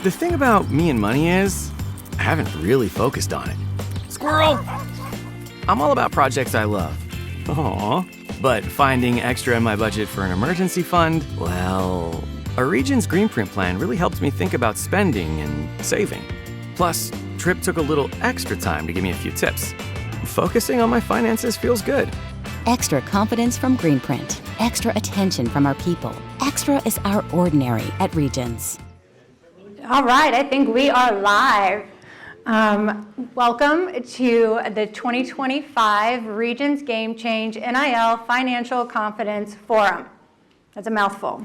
The thing about me and money is, I haven't really focused on it. Squirrel! I'm all about projects I love. Aww. But finding extra in my budget for an emergency fund, well, a Regions Green Print plan really helped me think about spending and saving. Plus, Tripp took a little extra time to give me a few tips. Focusing on my finances feels good. Extra confidence from Greenprint. Extra attention from our people. Extra is our ordinary at Regions. All right, I think we are live. Welcome to the 2025 Regions GameChange NIL Financial Confidence Forum. That's a mouthful.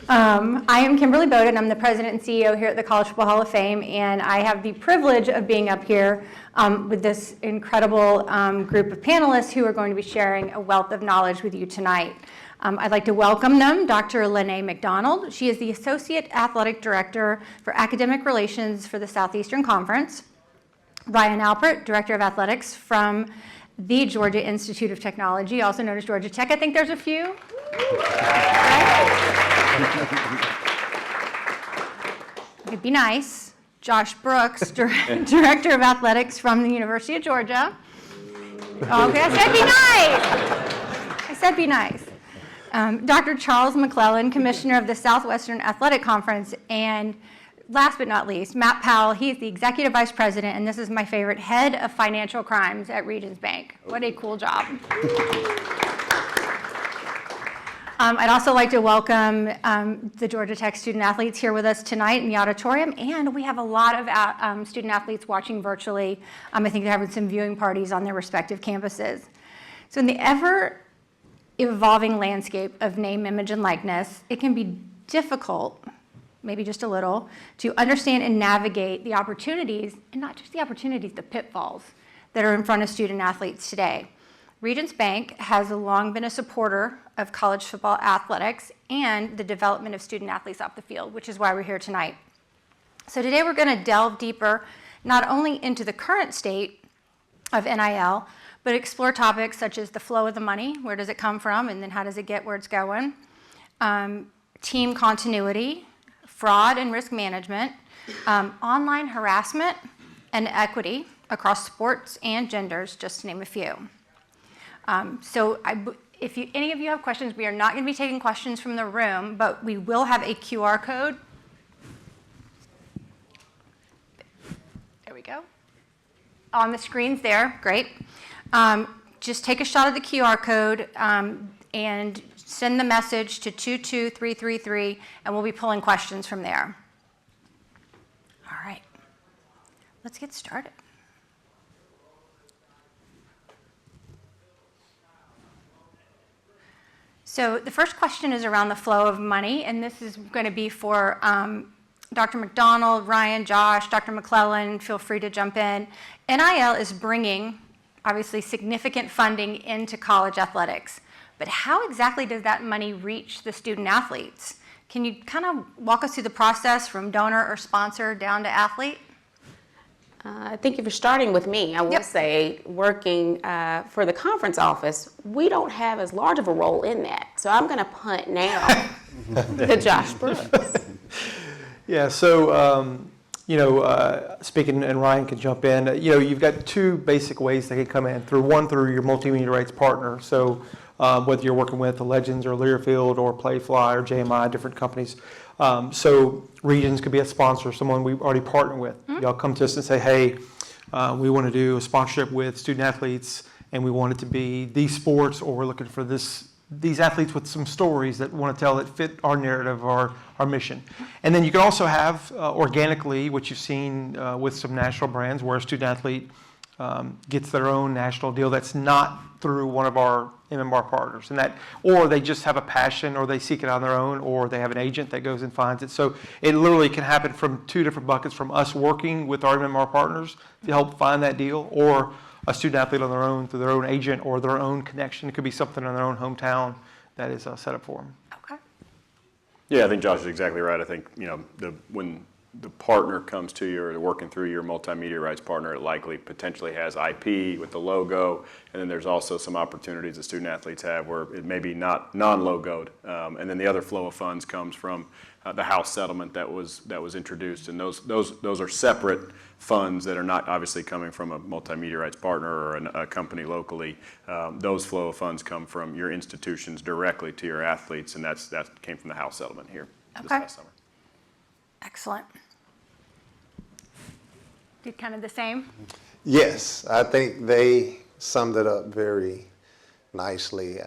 I am Kimberly Bowden. I'm the president and CEO here at the College Football Hall of Fame, and I have the privilege of being up here with this incredible group of panelists who are going to be sharing a wealth of knowledge with you tonight. I'd like to welcome them, Dr. Lene McDonald. She is the Associate Athletic Director for Academic Relations for the Southeastern Conference. Ryan Alpert, Director of Athletics from the Georgia Institute of Technology, also known as Georgia Tech. I think there's a few. Okay, be nice. Josh Brooks, Director of Athletics from the University of Georgia. Okay, I said be nice. Dr. Charles McClellan, Commissioner of the Southwestern Athletic Conference, and last but not least, Matt Powell. He is the Executive Vice President, and this is my favorite, Head of Financial Crimes at Regions Bank. What a cool job. I'd also like to welcome the Georgia Tech student athletes here with us tonight in the auditorium, and we have a lot of student athletes watching virtually. I think they're having some viewing parties on their respective campuses. So in the ever-evolving landscape of name, image, and likeness, it can be difficult, maybe just a little, to understand and navigate the opportunities, and not just the opportunities, the pitfalls that are in front of student athletes today. Regions Bank has long been a supporter of college football athletics and the development of student athletes off the field, which is why we're here tonight. So today we're going to delve deeper not only into the current state of NIL, but explore topics such as the flow of the money, where does it come from, and then how does it get where it's going, team continuity, fraud and risk management, online harassment, and equity across sports and genders, just to name a few. If any of you have questions, we are not going to be taking questions from the room, but we will have a QR code. There we go. On the screens there, great. Just take a shot of the QR code and send the message to 22333, and we'll be pulling questions from there. All right, let's get started. So the first question is around the flow of money, and this is going to be for Dr. McDonald, Ryan, Josh, Dr. McClellan. Feel free to jump in. NIL is bringing, obviously, significant funding into college athletics. But how exactly does that money reach the student athletes? Can you kind of walk us through the process from donor or sponsor down to athlete? I think if you're starting with me, I will say working for the conference office, we don't have as large of a role in that. So I'm going to punt now to Josh Brooks. Yeah, so, speaking, and Ryan can jump in, you've got two basic ways they can come in. Through your multimedia rights partner. So whether you're working with the Legends or Learfield or Playfly or JMI, different companies. So Regions could be a sponsor, someone we've already partnered with. Mm-hmm. Y'all come to us and say, hey, we want to do a sponsorship with student athletes, and we want it to be these sports, or we're looking for these athletes with some stories that want to tell that fit our narrative, our mission. And then you can also have organically, what you've seen with some national brands, where a student athlete gets their own national deal that's not through one of our MMR partners, or they just have a passion, or they seek it on their own, or they have an agent that goes and finds it. So it literally can happen from two different buckets: from us working with our MMR partners to help find that deal, or a student athlete on their own through their own agent or their own connection. It could be something in their own hometown that is set up for them. Okay. Yeah, I think Josh is exactly right. I think when the partner comes to you, or working through your multimedia rights partner, it likely potentially has IP with the logo, and then there's also some opportunities that student athletes have where it may be not non-logoed, and then the other flow of funds comes from the House settlement that was introduced, and those are separate funds that are not obviously coming from a multimedia rights partner or a company locally. Those flow of funds come from your institutions directly to your athletes, and that came from the House settlement here this past summer. Excellent. Did kind of the same? Yes, I think they summed it up very nicely.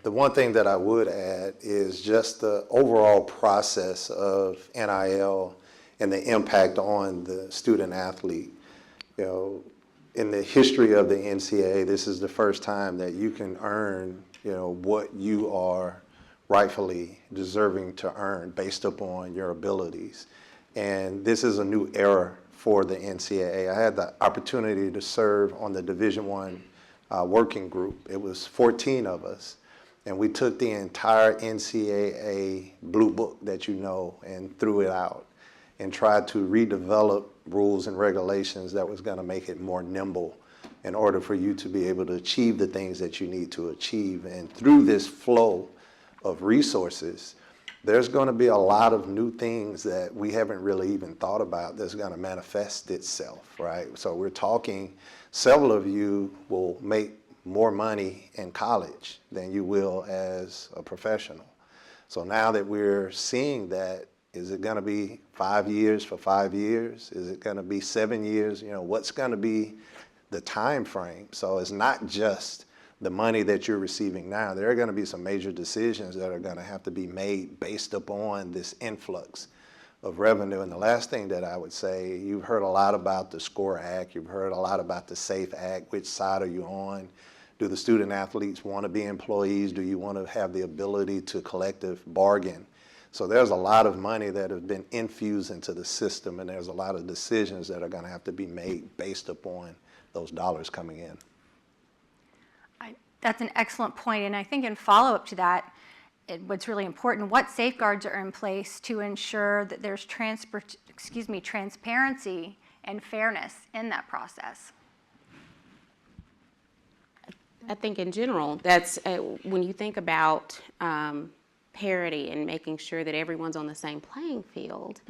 The one thing that I would add is just the overall process of NIL and the impact on the student athlete. You know, in the history of the NCAA, this is the first time that you can earn, what you are rightfully deserving to earn based upon your abilities. And this is a new era for the NCAA. I had the opportunity to serve on the Division I working group. It was 14 of us, and we took the entire NCAA blue book that and threw it out and tried to redevelop rules and regulations that was going to make it more nimble in order for you to be able to achieve the things that you need to achieve. And through this flow of resources, there's going to be a lot of new things that we haven't really even thought about that's going to manifest itself, right? So we're talking, several of you will make more money in college than you will as a professional. So now that we're seeing that, is it going to be 5 years for 5 years? Is it going to be 7 years? What's going to be the time frame? So it's not just the money that you're receiving now. There are going to be some major decisions that are going to have to be made based upon this influx of revenue. And the last thing that I would say, you've heard a lot about the SCORE Act, you've heard a lot about the SAFE Act. Which side are you on? Do the student athletes want to be employees? Do you want to have the ability to collective bargain? So there's a lot of money that has been infused into the system, and there's a lot of decisions that are going to have to be made based upon those dollars coming in. That's an excellent point, and I think in follow-up to that, what's really important, what safeguards are in place to ensure that there's transparency and fairness in that process? I think in general, that's when you think about parity and making sure that everyone's on the same playing field,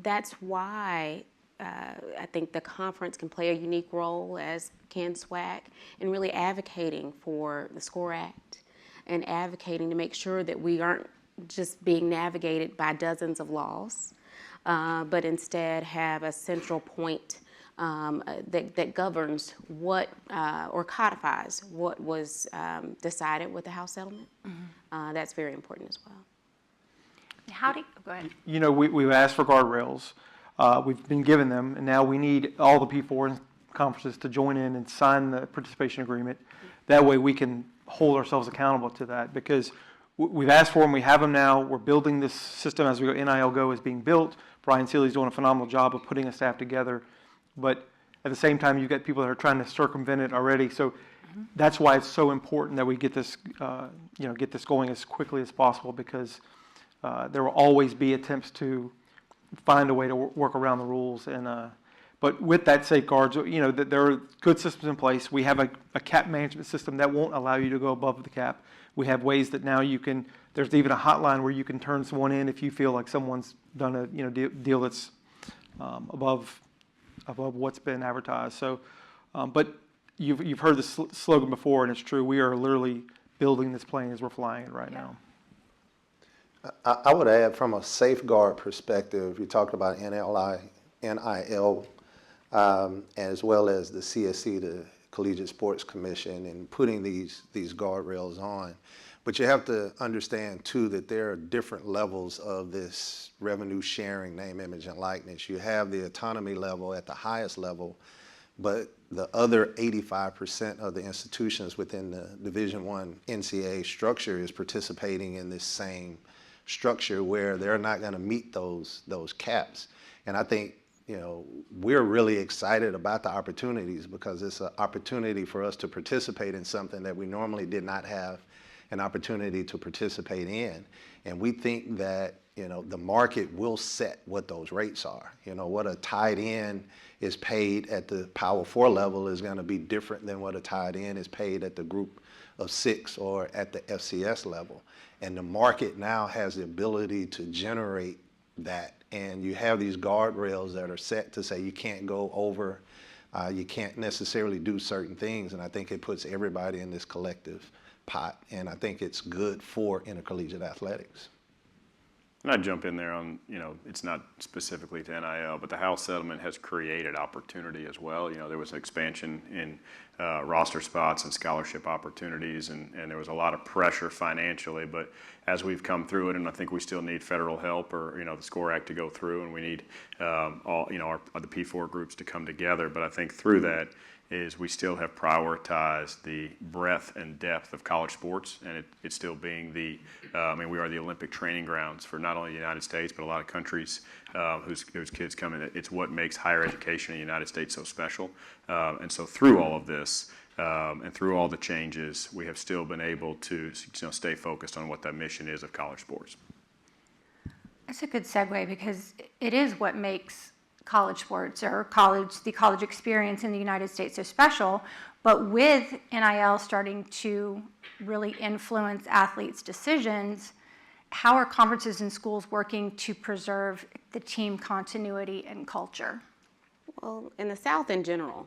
that's why I think the conference can play a unique role, as can SWAC, in really advocating for the SCORE Act and advocating to make sure that we aren't just being navigated by dozens of laws, but instead have a central point that governs what or codifies what was decided with the House settlement. That's very important as well. Go ahead. We've asked for guardrails. We've been given them, and now we need all the P4 conferences to join in and sign the participation agreement. That way we can hold ourselves accountable to that, because we've asked for them, we have them now, we're building this system as we go. NIL Go is being built. Brian Seeley's doing a phenomenal job of putting a staff together, but at the same time, you've got people that are trying to circumvent it already. So that's why it's so important that we get this, get this going as quickly as possible, because there will always be attempts to find a way to work around the rules. And but with that safeguards, that there are good systems in place. We have a cap management system that won't allow you to go above the cap. We have ways that now you can. There's even a hotline where you can turn someone in if you feel like someone's done a deal that's above what's been advertised. So, but you've heard the slogan before, and it's true. We are literally building this plane as we're flying it right now. I would add, from a safeguard perspective, you talked about NIL, as well as the CSC, the Collegiate Sports Commission, and putting these guardrails on. But you have to understand, too, that there are different levels of this revenue sharing, name, image, and likeness. You have the autonomy level at the highest level, but the other 85% of the institutions within the Division I NCAA structure is participating in this same structure where they're not going to meet those caps. And I think, we're really excited about the opportunities, because it's an opportunity for us to participate in something that we normally did not have an opportunity to participate in. And we think that, the market will set what those rates are. What a tight end is paid at the Power 4 level is going to be different than what a tight end is paid at the group of 6 or at the FCS level. And the market now has the ability to generate that. And you have these guardrails that are set to say you can't go over, you can't necessarily do certain things. And I think it puts everybody in this collective pot. And I think it's good for intercollegiate athletics. And I'd jump in there on, it's not specifically to NIL, but the House settlement has created opportunity as well. There was an expansion in roster spots and scholarship opportunities, and there was a lot of pressure financially. But as we've come through it, and I think we still need federal help or, the SCORE Act to go through, and we need all, the P4 groups to come together. But I think through that is we still have prioritized the breadth and depth of college sports, and it's still being we are the Olympic training grounds for not only the United States, but a lot of countries whose kids come in. It's what makes higher education in the United States so special. And so through all of this, and through all the changes, we have still been able to stay focused on what that mission is of college sports. That's a good segue, because it is what makes college sports or the college experience in the United States so special. But with NIL starting to really influence athletes' decisions, how are conferences and schools working to preserve the team continuity and culture? Well, in the South in general,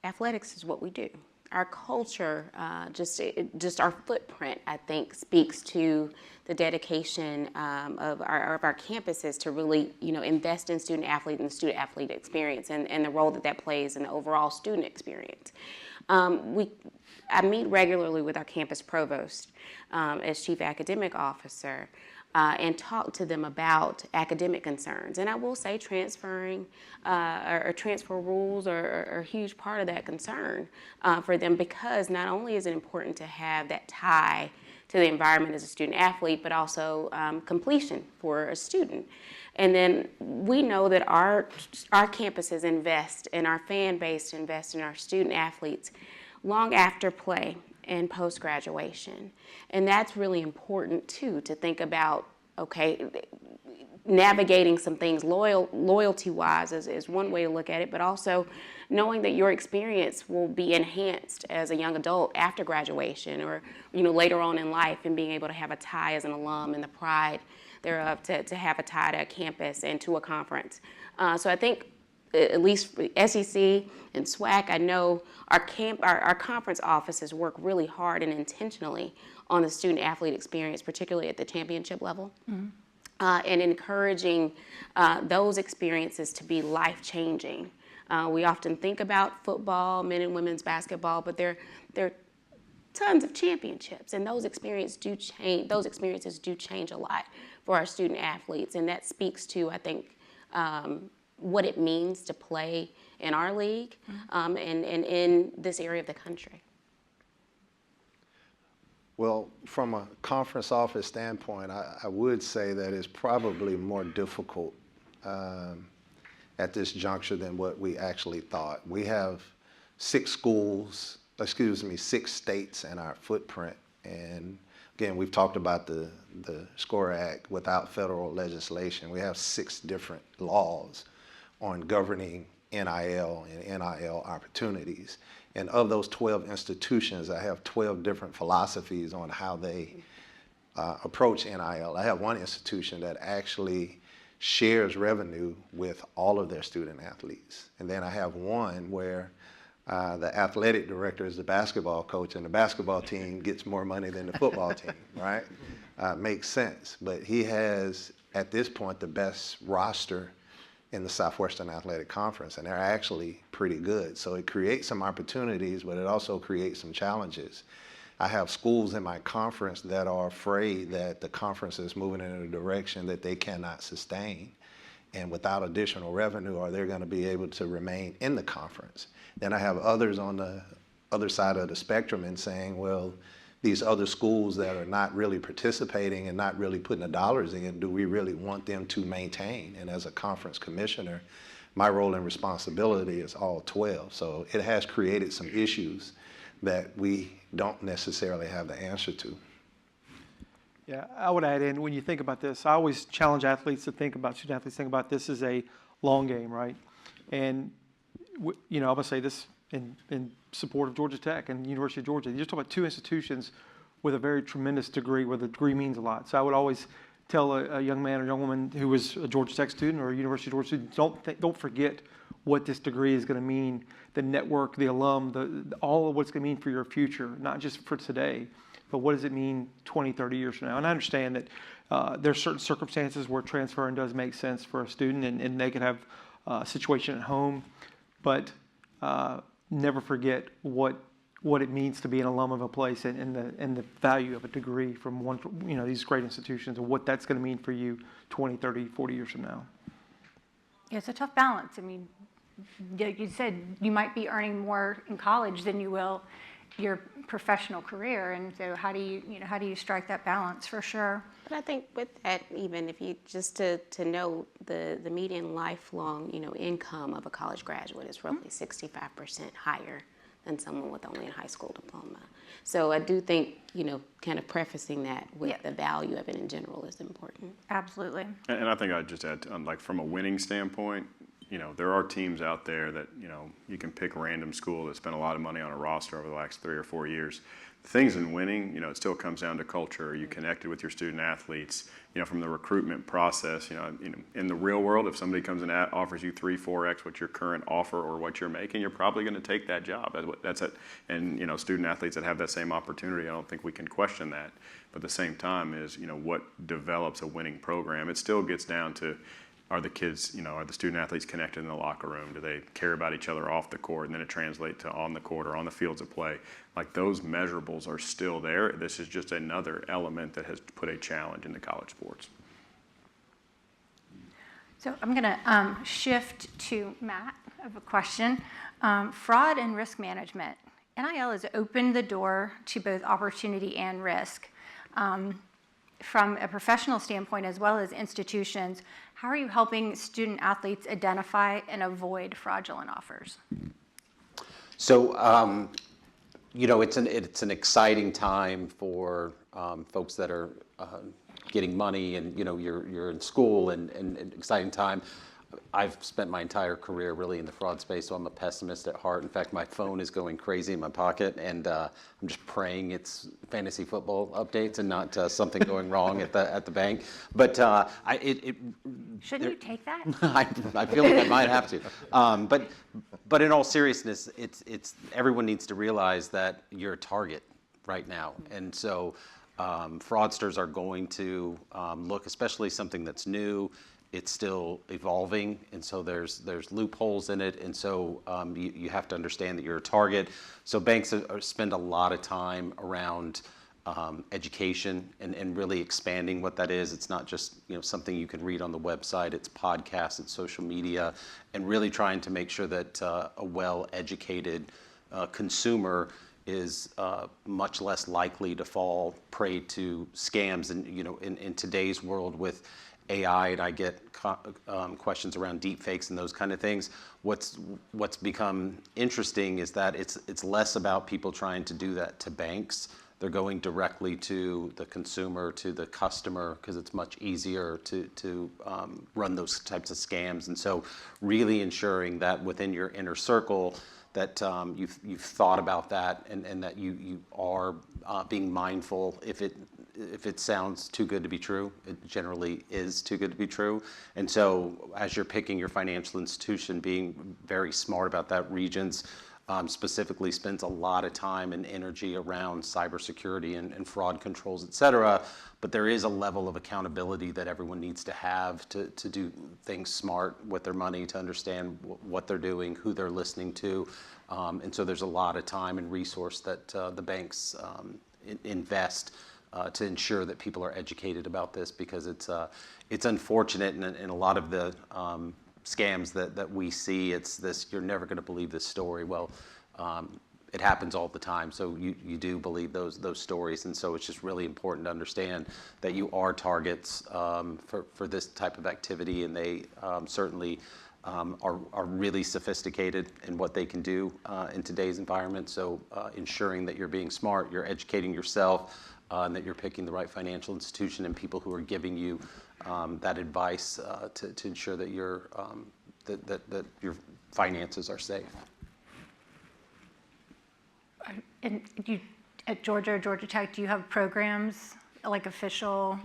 athletics is what we do. Our culture, just our footprint, I think, speaks to the dedication of our campuses to really, invest in student athlete and the student athlete experience and the role that plays in the overall student experience. I meet regularly with our campus provost as chief academic officer. And talk to them about academic concerns. And I will say transferring or transfer rules are a huge part of that concern for them, because not only is it important to have that tie to the environment as a student athlete, but also completion for a student. And then we know that our campuses invest and our fan base invest in our student athletes long after play and post-graduation. And that's really important too, to think about, navigating some things loyalty-wise is one way to look at it, but also knowing that your experience will be enhanced as a young adult after graduation or, later on in life, and being able to have a tie as an alum and the pride thereof to have a tie to a campus and to a conference. So I think, at least for SEC and SWAC, I know our conference offices work really hard and intentionally on the student-athlete experience, particularly at the championship level, and encouraging those experiences to be life-changing. We often think about football, men and women's basketball, but there are tons of championships, and those experiences do change. Those experiences do change a lot for our student-athletes, and that speaks to, I think, what it means to play in our league and in this area of the country. Well, from a conference office standpoint, I would say that it's probably more difficult at this juncture than what we actually thought. We have 6 states in our footprint. And again, we've talked about the SCORE Act. Without federal legislation, we have 6 different laws on governing NIL and NIL opportunities. And of those 12 institutions, I have 12 different philosophies on how they approach NIL. I have one institution that actually shares revenue with all of their student athletes. And then I have one where the athletic director is the basketball coach, and the basketball team gets more money than the football team, right? Makes sense. But he has, at this point, the best roster in the Southwestern Athletic Conference, and they're actually pretty good. So it creates some opportunities, but it also creates some challenges. I have schools in my conference that are afraid that the conference is moving in a direction that they cannot sustain. And without additional revenue, are they going to be able to remain in the conference? Then I have others on the other side of the spectrum and saying, well, these other schools that are not really participating and not really putting the dollars in, do we really want them to maintain? And as a conference commissioner, my role and responsibility is all 12. So it has created some issues that we don't necessarily have the answer to. Yeah, I would add in, when you think about this, I always challenge athletes to think about, student athletes think about this as a long game, right? And, you know, I'm going to say this in support of Georgia Tech and University of Georgia. You're just talking about two institutions with a very tremendous degree, where the degree means a lot. So I would always tell a young man or young woman who was a Georgia Tech student or a University of Georgia student, don't forget what this degree is going to mean, the network, the alum, all of what it's going to mean for your future, not just for today, but what does it mean 20, 30 years from now? And I understand that there's certain circumstances where transferring does make sense for a student, and they can have a situation at home, but never forget what it means to be an alum of a place, and the value of a degree from one, you know, these great institutions, and what that's going to mean for you 20, 30, 40 years from now. Yeah, it's a tough balance. I mean, you said you might be earning more in college than you will your professional career, and so how do you strike that balance, for sure? But I think with that, even if you just to know the median lifelong, you know, income of a college graduate is roughly 65% higher than someone with only a high school diploma. So I do think, you know, kind of prefacing that with the value of it in general is important. Absolutely. And I think I'd just add, like from a winning standpoint, you know, there are teams out there that, you know, you can pick a random school that spent a lot of money on a roster over the last 3 or 4 years. The things in winning, you know, it still comes down to culture. Are you connected with your student athletes? You know, from the recruitment process, you know, in the real world, if somebody comes and offers you 3, 4x what your current offer or what you're making, you're probably going to take that job. That's it. And, you know, student athletes that have that same opportunity, I don't think we can question that. But at the same time is, you know, what develops a winning program? It still gets down to, are the kids, you know, are the student athletes connected in the locker room? Do they care about each other off the court, and then it translates to on the court or on the fields of play? Like, those measurables are still there. This is just another element that has put a challenge into college sports. So I'm going to shift to Matt of a question. Fraud and risk management. NIL has opened the door to both opportunity and risk. From a professional standpoint as well as institutions, how are you helping student athletes identify and avoid fraudulent offers? So, you know, it's an exciting time for folks that are getting money, and you know, you're in school, and an exciting time. I've spent my entire career really in the fraud space, so I'm a pessimist at heart. In fact, my phone is going crazy in my pocket, and I'm just praying it's fantasy football updates and not something going wrong at the bank. But Shouldn't you take that? I feel like I might have to. But in all seriousness, it's everyone needs to realize that you're a target right now, and so fraudsters are going to look, especially something that's new. It's still evolving, and so there's loopholes in it, and so you have to understand that you're a target. So banks spend a lot of time around education and really expanding what that is. It's not just, you know, something you can read on the website. It's podcasts, it's social media, and really trying to make sure that a well-educated consumer is much less likely to fall prey to scams. And you know, in today's world with AI, and I get questions around deep fakes and those kind of things. What's become interesting is that it's less about people trying to do that to banks. They're going directly to the consumer, to the customer, because it's much easier to run those types of scams. And so really ensuring that within your inner circle that you've thought about that, and that you are being mindful. If it sounds too good to be true, it generally is too good to be true. And so as you're picking your financial institution, being very smart about that. Regions specifically spends a lot of time and energy around cybersecurity and fraud controls, et cetera. But there is a level of accountability that everyone needs to have to do things smart with their money, to understand what they're doing, who they're listening to. And so there's a lot of time and resource that the banks invest to ensure that people are educated about this, because it's unfortunate, and a lot of the scams that we see, it's this, you're never going to believe this story. Well, it happens all the time, so you do believe those stories, and so it's just really important to understand that you are targets for this type of activity, and they certainly are really sophisticated in what they can do in today's environment. So ensuring that you're being smart, you're educating yourself, and that you're picking the right financial institution and people who are giving you that advice to ensure that that your finances are safe. And at Georgia Tech, do you have programs, like official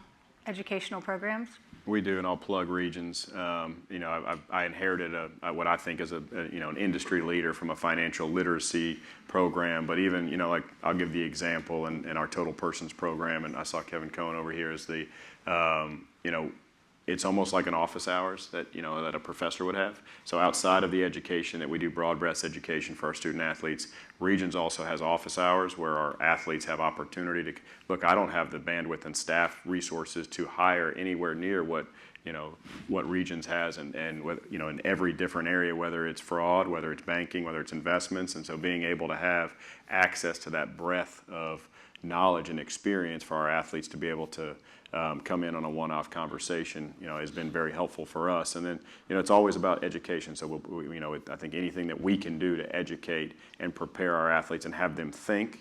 educational programs? We do, and I'll plug Regions. I inherited what I think is an industry leader from a financial literacy program. But even like I'll give the example in our Total Persons program, and I saw Kevin Cohen over here as the it's almost like an office hours that that a professor would have. So outside of the education that we do, broad breadth education for our student athletes, Regions also has office hours where our athletes have opportunity to look. I don't have the bandwidth and staff resources to hire anywhere near what Regions has, and in every different area, whether it's fraud, whether it's banking, whether it's investments, and so being able to have access to that breadth of knowledge and experience for our athletes to be able to come in on a one-off conversation, has been very helpful for us. And then, it's always about education. So I think anything that we can do to educate and prepare our athletes and have them think,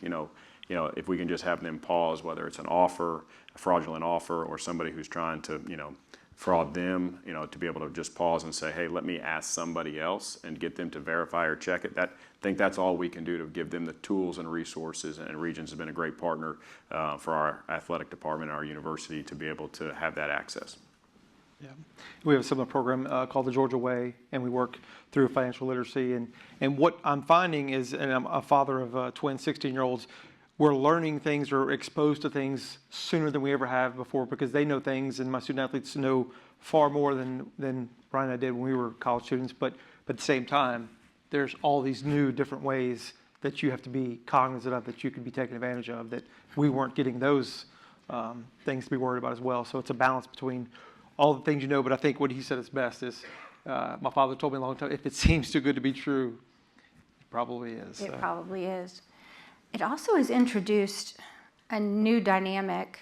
if we can just have them pause, whether it's an offer, a fraudulent offer, or somebody who's trying to, fraud them, to be able to just pause and say, hey, let me ask somebody else and get them to verify or check it. I think that's all we can do to give them the tools and resources. And Regions has been a great partner for our athletic department and our university to be able to have that access. Yeah, we have a similar program called the Georgia Way, and we work through financial literacy. And what I'm finding is, and I'm a father of twin 16-year-olds, we're learning things or exposed to things sooner than we ever have before because they know things, and my student athletes know far more than Ryan and I did when we were college students. But at the same time, there's all these new different ways that you have to be cognizant of, that you could be taken advantage of, that we weren't getting those things to be worried about as well. So it's a balance between all the things but I think what he said is best is, my father told me a long time, if it seems too good to be true, it probably is. It probably is. It also has introduced a new dynamic,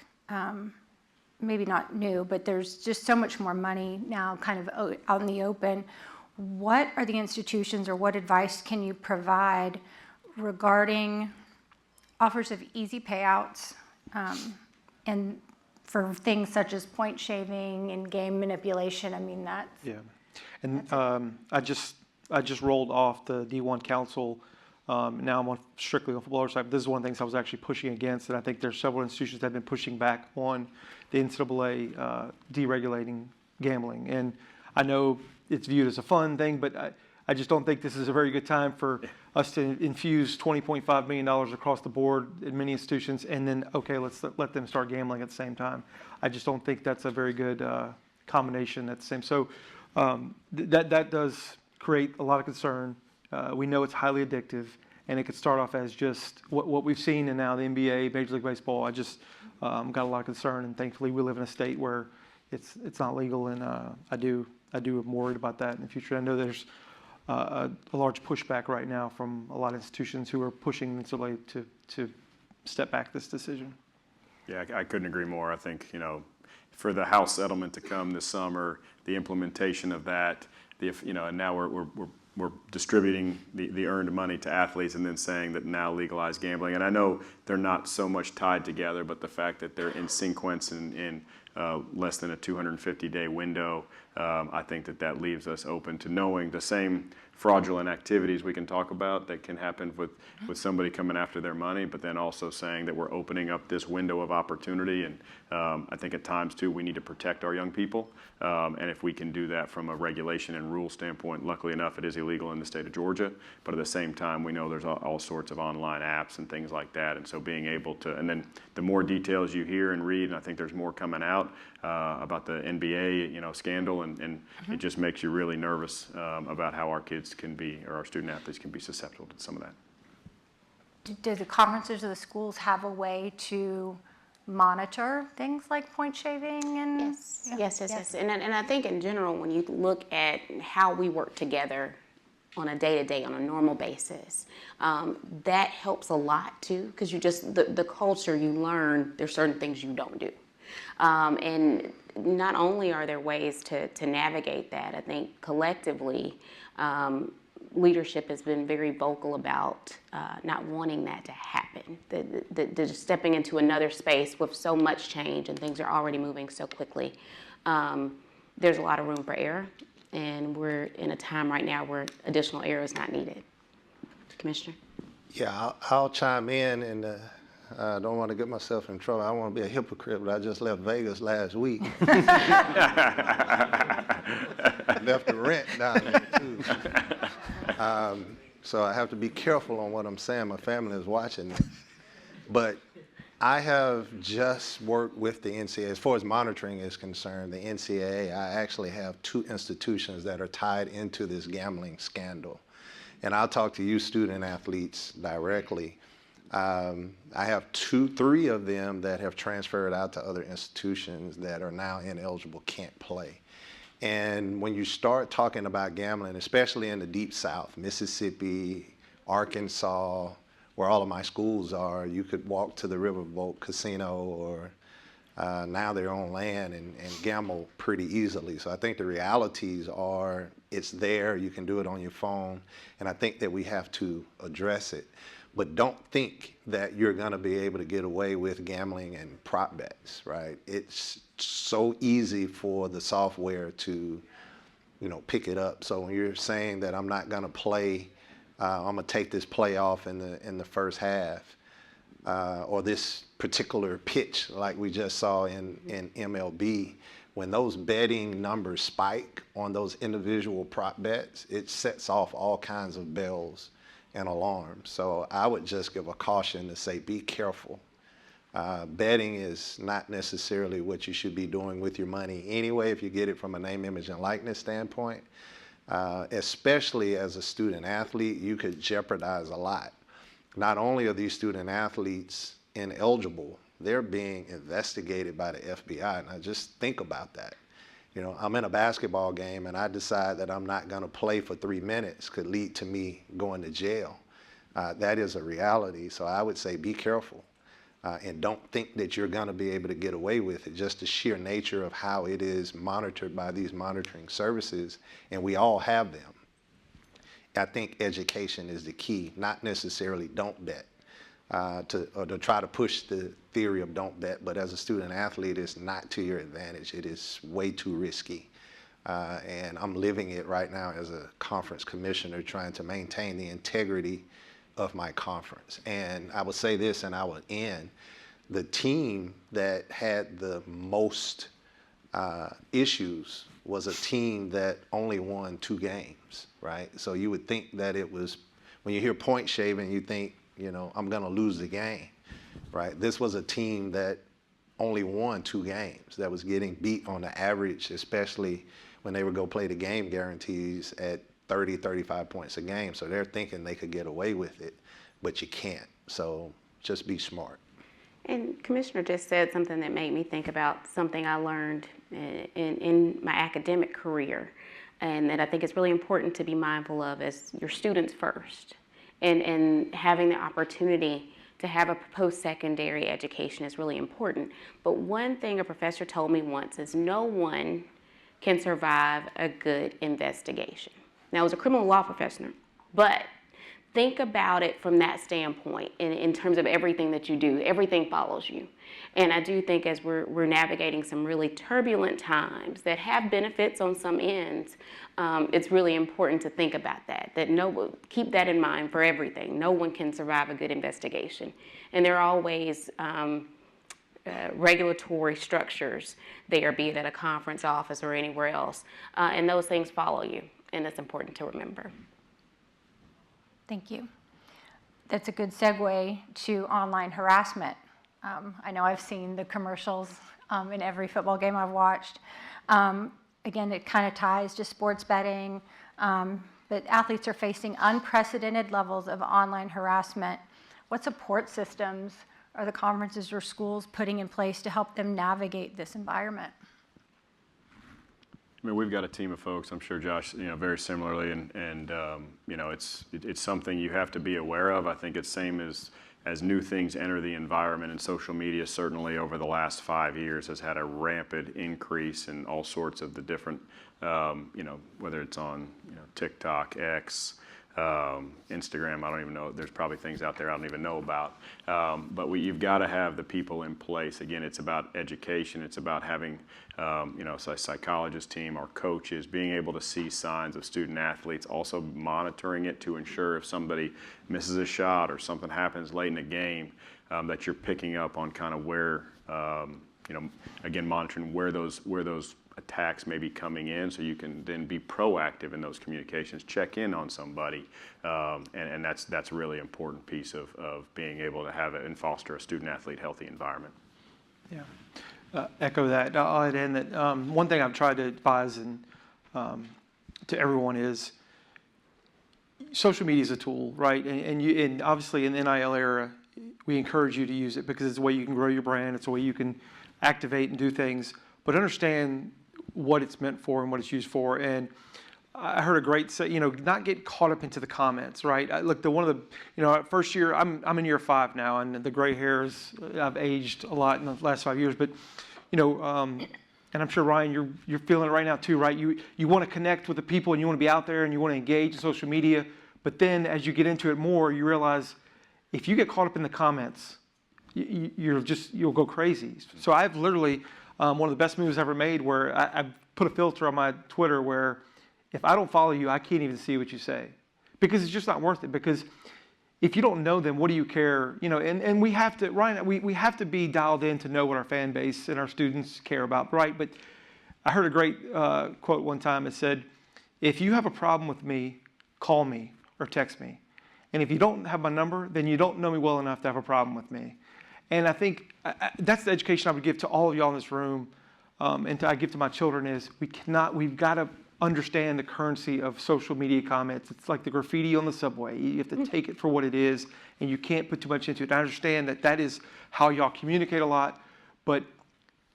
maybe not new, but there's just so much more money now kind of out in the open. What are the institutions, or what advice can you provide regarding offers of easy payouts and for things such as point shaving and game manipulation? I mean, that's... Yeah. And I just rolled off the D1 Council. Now I'm strictly on football side. This is one of the things I was actually pushing against, and I think there's several institutions that have been pushing back on the NCAA deregulating gambling. And I know it's viewed as a fun thing, but I just don't think this is a very good time for us to infuse $20.5 million across the board in many institutions, and then, okay, let's let them start gambling at the same time. I just don't think that's a very good combination at the same. So that does create a lot of concern. We know it's highly addictive, and it could start off as just what we've seen in now the NBA, Major League Baseball. I just got a lot of concern, and thankfully we live in a state where it's not legal, and I'm worried about that in the future. I know there's a large pushback right now from a lot of institutions who are pushing NCAA to step back this decision. Yeah, I couldn't agree more. I think for the House settlement to come this summer, the implementation of that, and now we're distributing the earned money to athletes, and then saying that now legalize gambling. And I know they're not so much tied together, but the fact that they're in sequence in less than a 250-day window, I think that leaves us open to knowing the same fraudulent activities we can talk about that can happen with somebody coming after their money, but then also saying that we're opening up this window of opportunity. And I think at times, too, we need to protect our young people. And if we can do that from a regulation and rule standpoint, luckily enough, it is illegal in the state of Georgia. But at the same time, we know there's all sorts of online apps and things like that. And so being able to, and then the more details you hear and read, and I think there's more coming out about the NBA, scandal, and it just makes you really nervous about how our kids can be, or our student athletes can be susceptible to some of that. Do the conferences or the schools have a way to monitor things like point shaving? And Yes. And I think in general, when you look at how we work together on a day-to-day, on a normal basis, that helps a lot too, because you just, the culture you learn, there's certain things you don't do. And not only are there ways to navigate that, I think collectively, leadership has been very vocal about not wanting that to happen. The stepping into another space with so much change and things are already moving so quickly. There's a lot of room for error, and we're in a time right now where additional error is not needed. Commissioner? Yeah, I'll chime in, and I don't want to get myself in trouble. I don't want to be a hypocrite, but I just left Vegas last week. Left the rent down there, too. So I have to be careful on what I'm saying. My family is watching this. But I have just worked with the NCAA. As far as monitoring is concerned, the NCAA, I actually have 2 institutions that are tied into this gambling scandal. And I'll talk to you student athletes directly. I have 3 of them that have transferred out to other institutions that are now ineligible, can't play. And when you start talking about gambling, especially in the Deep South, Mississippi, Arkansas, where all of my schools are, you could walk to the Riverboat Casino or now they're on land and gamble pretty easily. So I think the realities are it's there, you can do it on your phone, and I think that we have to address it. But don't think that you're gonna be able to get away with gambling and prop bets, right? It's so easy for the software to, pick it up. So when you're saying that I'm not gonna play, I'm gonna take this play off in the first half, or this particular pitch like we just saw in MLB, when those betting numbers spike on those individual prop bets, it sets off all kinds of bells and alarms. So I would just give a caution to say, be careful. Betting is not necessarily what you should be doing with your money anyway, if you get it from a name, image, and likeness standpoint. Especially as a student athlete, you could jeopardize a lot. Not only are these student athletes ineligible, they're being investigated by the FBI. Now just think about that. I'm in a basketball game and I decide that I'm not gonna play for 3 minutes, could lead to me going to jail. That is a reality, so I would say be careful. And don't think that you're gonna be able to get away with it, just the sheer nature of how it is monitored by these monitoring services, and we all have them. I think education is the key, not necessarily don't bet, to try to push the theory of don't bet, but as a student athlete, it's not to your advantage. It is way too risky. And I'm living it right now as a conference commissioner, trying to maintain the integrity of my conference. And I would say this, and I would end, the team that had the most issues was a team that only won 2 games, right? So you would think that it was, when you hear point shaving, you think, I'm gonna lose the game, right? This was a team that only won 2 games, that was getting beat on the average, especially when they would go play the game guarantees at 30, 35 points a game. So they're thinking they could get away with it, but you can't. So just be smart. And Commissioner just said something that made me think about something I learned in my academic career, and that I think is really important to be mindful of as your students first. And having the opportunity to have a post-secondary education is really important. But one thing a professor told me once is no one can survive a good investigation. Now, I was a criminal law professor, but think about it from that standpoint in terms of everything that you do. Everything follows you. And I do think as we're navigating some really turbulent times that have benefits on some ends, it's really important to think about that keep that in mind for everything. No one can survive a good investigation. And there are always regulatory structures there, be it at a conference office or anywhere else. And those things follow you, and that's important to remember. Thank you. That's a good segue to online harassment. I know I've seen the commercials in every football game I've watched. Again, it kind of ties to sports betting, but athletes are facing unprecedented levels of online harassment. What support systems are the conferences or schools putting in place to help them navigate this environment? I mean, we've got a team of folks, I'm sure Josh, very similarly, and it's something you have to be aware of. I think it's same as as new things enter the environment, and social media certainly over the last 5 years has had a rampant increase in all sorts of the different, whether it's on TikTok, X, Instagram, I don't even know. There's probably things out there I don't even know about. But you've got to have the people in place. Again, it's about education. It's about having, a psychologist team or coaches being able to see signs of student athletes, also monitoring it to ensure if somebody misses a shot or something happens late in the game, that you're picking up on kind of where, again, monitoring where those attacks may be coming in, so you can then be proactive in those communications, check in on somebody, and that's a really important piece of being able to have it and foster a student-athlete healthy environment. Yeah, echo that. I'll add in that one thing I've tried to advise to everyone is social media is a tool, right? And obviously in the NIL era, we encourage you to use it because it's a way you can grow your brand, it's a way you can activate and do things, but understand what it's meant for and what it's used for. And I heard a great say, not get caught up into the comments, right? First year, I'm in year 5 now, and the gray hairs, I've aged a lot in the last 5 years, but, and I'm sure, Ryan, you're feeling it right now too, right? You want to connect with the people and you want to be out there and you want to engage in social media, but then as you get into it more, you realize if you get caught up in the comments, you'll go crazy. So I've literally, one of the best moves I've ever made where I put a filter on my Twitter where if I don't follow you, I can't even see what you say because it's just not worth it. Because if you don't know them, what do you care? And we have to, Ryan, we have to be dialed in to know what our fan base and our students care about, right? But I heard a great quote one time. It said, if you have a problem with me, call me or text me. And if you don't have my number, then you don't know me well enough to have a problem with me. And I think that's the education I would give to all of y'all in this room, and I give to my children is we've got to understand the currency of social media comments. It's like the graffiti on the subway. You have to take it for what it is, and you can't put too much into it. And I understand that is how y'all communicate a lot, but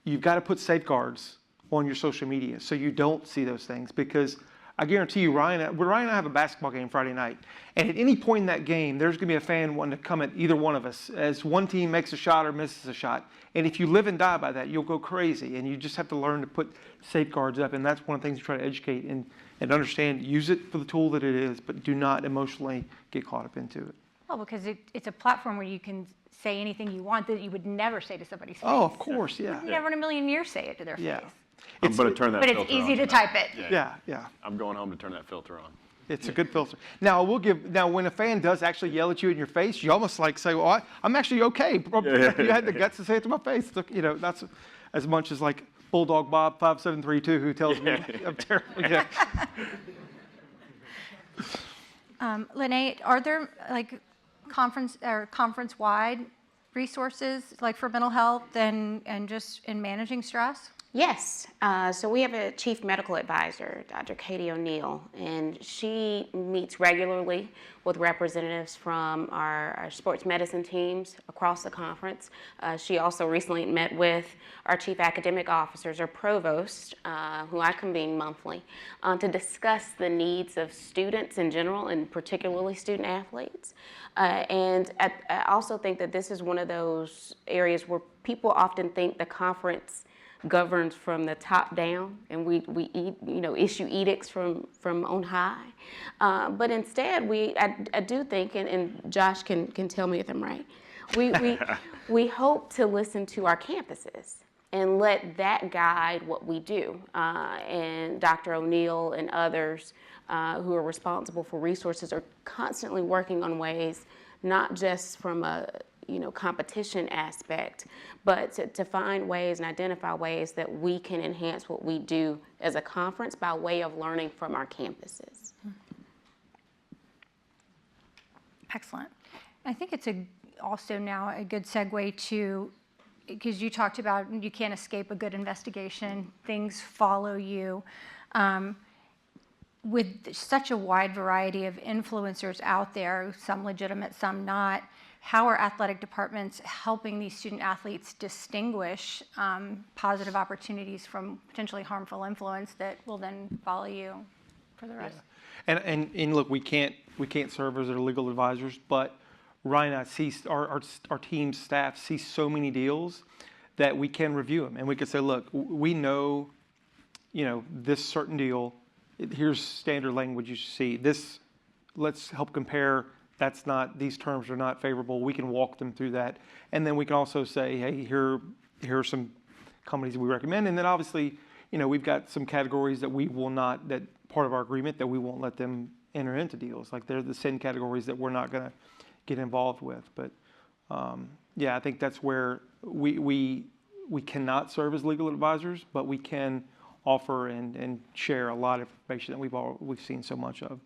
you've got to put safeguards on your social media so you don't see those things because I guarantee you, Ryan and I have a basketball game Friday night, and at any point in that game, there's going to be a fan wanting to come at either one of us as one team makes a shot or misses a shot. And if you live and die by that, you'll go crazy, and you just have to learn to put safeguards up, and that's one of the things you try to educate and understand. Use it for the tool that it is, but do not emotionally get caught up into it. Well, because it's a platform where you can say anything you want that you would never say to somebody's face. Oh, of course, yeah. You'd never in a million years say it to their Yeah. face. I'm going to turn that But filter it's easy on. to type it. Yeah. I'm going home to turn that filter on. It's a good filter. Now, when a fan does actually yell at you in your face, you almost say, well, I'm actually okay. You had the guts to say it to my face. That's as much as like Bulldog Bob 5732 who tells me I'm terrible. Yeah. Lene, are there like conference-wide resources like for mental health and just in managing stress? Yes. So we have a chief medical advisor, Dr. Katie O'Neill, and she meets regularly with representatives from our sports medicine teams across the conference. She also recently met with our chief academic officers, or provost, who I convene monthly, to discuss the needs of students in general and particularly student athletes. And I also think that this is one of those areas where people often think the conference governs from the top down, and we issue edicts from on high. But instead, I do think, and Josh can tell me if I'm right, we hope to listen to our campuses and let that guide what we do. And Dr. O'Neill and others who are responsible for resources are constantly working on ways, not just from a competition aspect, but to find ways and identify ways that we can enhance what we do as a conference by way of learning from our campuses. Excellent. I think it's also now a good segue to, because you talked about you can't escape a good investigation, things follow you. With such a wide variety of influencers out there, some legitimate, some not, how are athletic departments helping these student athletes distinguish positive opportunities from potentially harmful influence that will then follow you for the rest? Yeah. And look, we can't serve as their legal advisors, but Ryan and I see, our team staff see so many deals that we can review them. And we can say, look, we know, this certain deal, here's standard language you should see. This, let's help compare. These terms are not favorable. We can walk them through that. And then we can also say, hey, here are some companies we recommend. And then obviously, we've got some categories that we will not, that part of our agreement that we won't let them enter into deals. Like they're the same categories that we're not going to get involved with. But yeah, I think that's where we cannot serve as legal advisors, but we can offer and share a lot of information that we've seen so much of.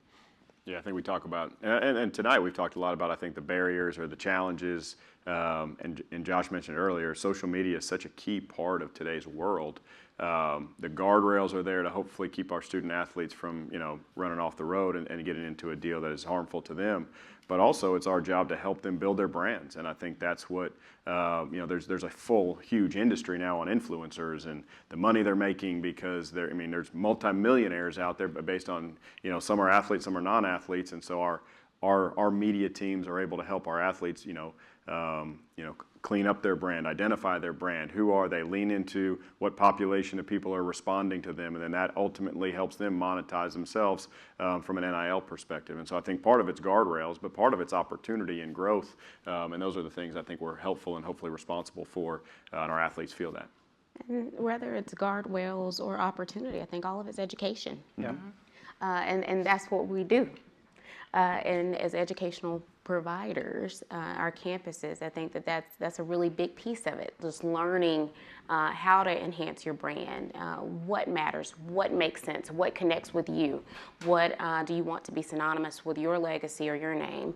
Yeah, I think we talk about, and tonight we've talked a lot about, I think, the barriers or the challenges, and Josh mentioned earlier, social media is such a key part of today's world. The guardrails are there to hopefully keep our student athletes from, running off the road and getting into a deal that is harmful to them. But also, it's our job to help them build their brands, and I think that's what there's a huge industry now on influencers and the money they're making because there's multimillionaires out there, but based on some are athletes, some are non-athletes, and so our media teams are able to help our athletes clean up their brand, identify their brand, who are they, lean into what population of people are responding to them, and then that ultimately helps them monetize themselves from an NIL perspective. And so I think part of it's guardrails, but part of it's opportunity and growth, and those are the things I think we're helpful and hopefully responsible for, and our athletes feel that. And whether it's guardrails or opportunity, I think all of it's education. Yeah. And that's what we do. And as educational providers, our campuses, I think that's a really big piece of it. Just learning how to enhance your brand, what matters, what makes sense, what connects with you, what do you want to be synonymous with your legacy or your name.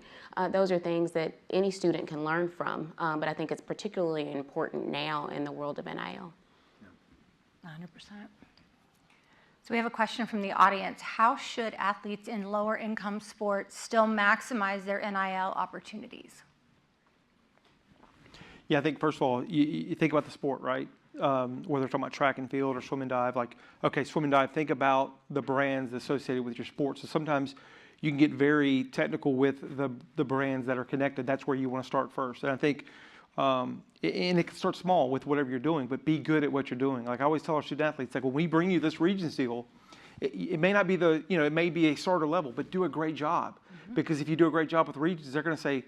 Those are things that any student can learn from, but I think it's particularly important now in the world of NIL. 100%. So we have a question from the audience. How should athletes in lower income sports still maximize their NIL opportunities? Yeah, I think first of all, you think about the sport, right? Whether they're talking about track and field or swim and dive, swim and dive, think about the brands associated with your sport. So sometimes you can get very technical with the brands that are connected. That's where you want to start first. And I think, and it can start small with whatever you're doing, but be good at what you're doing. Like I always tell our student athletes, when we bring you this Regions deal, it may not be it may be a starter level, but do a great job. Mm-hmm. Because if you do a great job with Regions, they're going to say,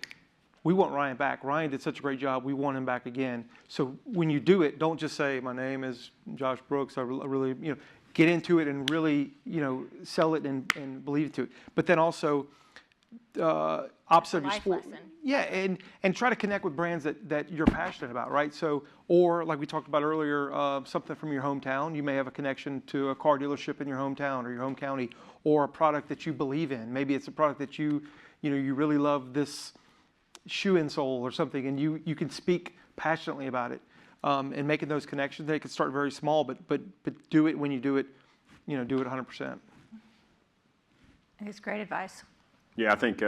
we want Ryan back. Ryan did such a great job. We want him back again. So when you do it, don't just say, my name is Josh Brooks. I really, get into it and really, sell it and believe it to it. But then also, opposite of your sport. Lesson. Yeah, and try to connect with brands that you're passionate about, right? So, or like we talked about earlier, something from your hometown. You may have a connection to a car dealership in your hometown or your home county, or a product that you believe in. Maybe it's a product that you really love, this shoe insole or something, and you can speak passionately about it. And making those connections, they can start very small, but do it when you do it, do it 100%. I think it's great advice. Yeah, I think,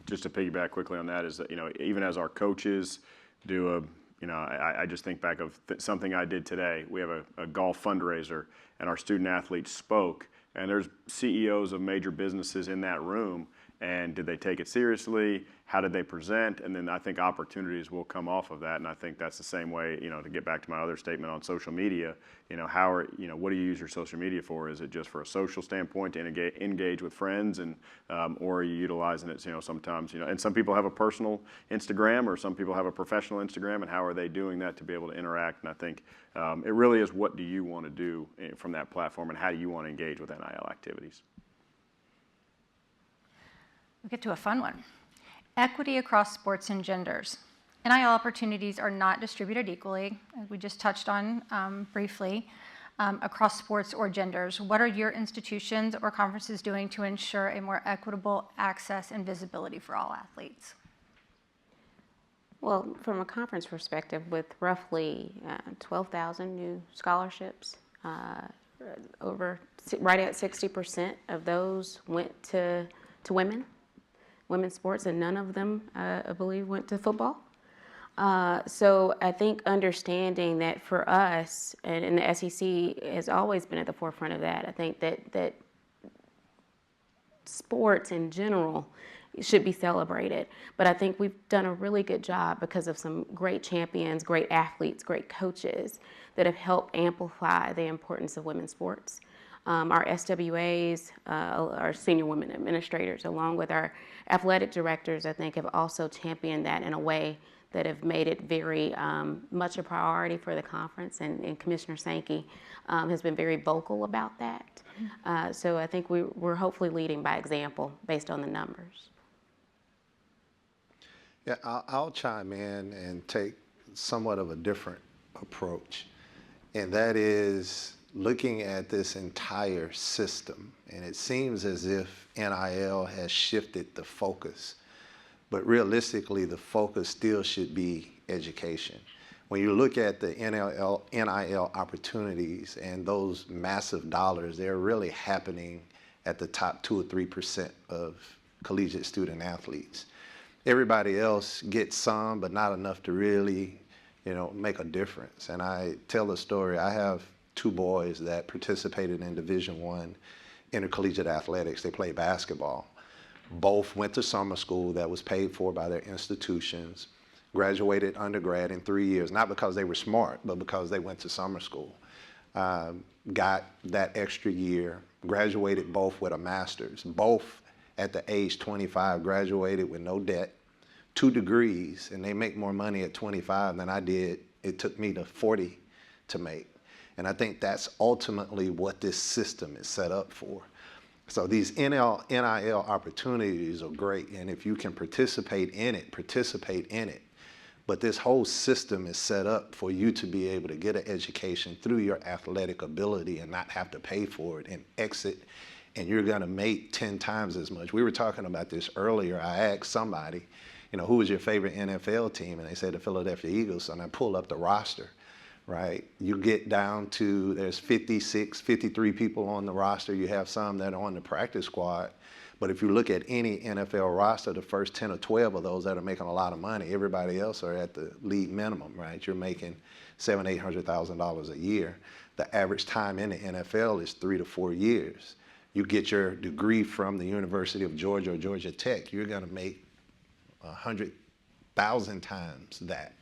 just to piggyback quickly on that is that, even as our coaches do I just think back of something I did today. We have a golf fundraiser, and our student athletes spoke, and there's CEOs of major businesses in that room. And did they take it seriously? How did they present? And then I think opportunities will come off of that. And I think that's the same way, to get back to my other statement on social media, what do you use your social media for? Is it just for a social standpoint to engage with friends, and or are you utilizing it, sometimes, and some people have a personal Instagram, or some people have a professional Instagram, and how are they doing that to be able to interact? And I think it really is, what do you want to do from that platform, and how do you want to engage with NIL activities? We'll get to a fun one. Equity across sports and genders. NIL opportunities are not distributed equally, as we just touched on briefly, across sports or genders. What are your institutions or conferences doing to ensure a more equitable access and visibility for all athletes? Well, from a conference perspective, with roughly 12,000 new scholarships, right at 60% of those went to women's sports, and none of them, I believe, went to football. So I think understanding that for us, and the SEC has always been at the forefront of that, I think that sports in general should be celebrated. But I think we've done a really good job because of some great champions, great athletes, great coaches that have helped amplify the importance of women's sports. Our SWAs, our senior women administrators, along with our athletic directors, I think have also championed that in a way that have made it very much a priority for the conference, and Commissioner Sankey has been very vocal about that. So I think we're hopefully leading by example based on the numbers. Yeah, I'll chime in and take somewhat of a different approach, and that is looking at this entire system. And it seems as if NIL has shifted the focus, but realistically, the focus still should be education. When you look at the NIL opportunities and those massive dollars, they're really happening at the top 2 or 3% of collegiate student athletes. Everybody else gets some, but not enough to really, make a difference. And I tell the story. I have 2 boys that participated in Division I intercollegiate athletics. They played basketball. Both went to summer school that was paid for by their institutions, graduated undergrad in 3 years, not because they were smart, but because they went to summer school. Got that extra year, graduated both with a master's. Both at the age 25 graduated with no debt, 2 degrees, and they make more money at 25 than I did. It took me to 40 to make. And I think that's ultimately what this system is set up for. So these NIL opportunities are great, and if you can participate in it, participate in it. But this whole system is set up for you to be able to get an education through your athletic ability and not have to pay for it and exit, and you're gonna make 10 times as much. We were talking about this earlier. I asked somebody, who was your favorite NFL team? And they said the Philadelphia Eagles, and I pulled up the roster. Right? You get down to, there's 56, 53 people on the roster. You have some that are on the practice squad. But if you look at any NFL roster, the first 10 or 12 of those that are making a lot of money, everybody else are at the league minimum, right? You're making $700,000, $800,000 a year. The average time in the NFL is 3 to 4 years. You get your degree from the University of Georgia or Georgia Tech, you're gonna make 100,000 times that.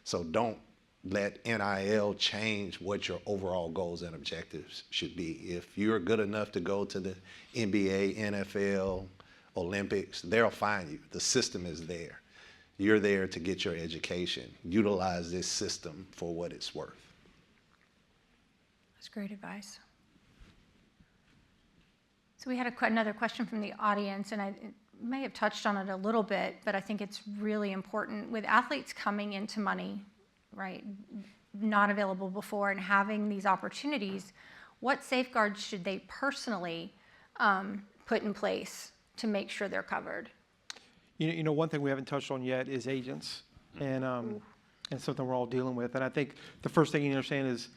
So don't let NIL change what your overall goals and objectives should be. If you're good enough to go to the NBA, NFL, Olympics, they'll find you. The system is there. You're there to get your education. Utilize this system for what it's worth. That's great advice. So we had another question from the audience, and I may have touched on it a little bit, but I think it's really important. With athletes coming into money, right, not available before, and having these opportunities, what safeguards should they personally put in place to make sure they're covered? One thing we haven't touched on yet is agents, and something we're all dealing with. And I think the first thing you understand is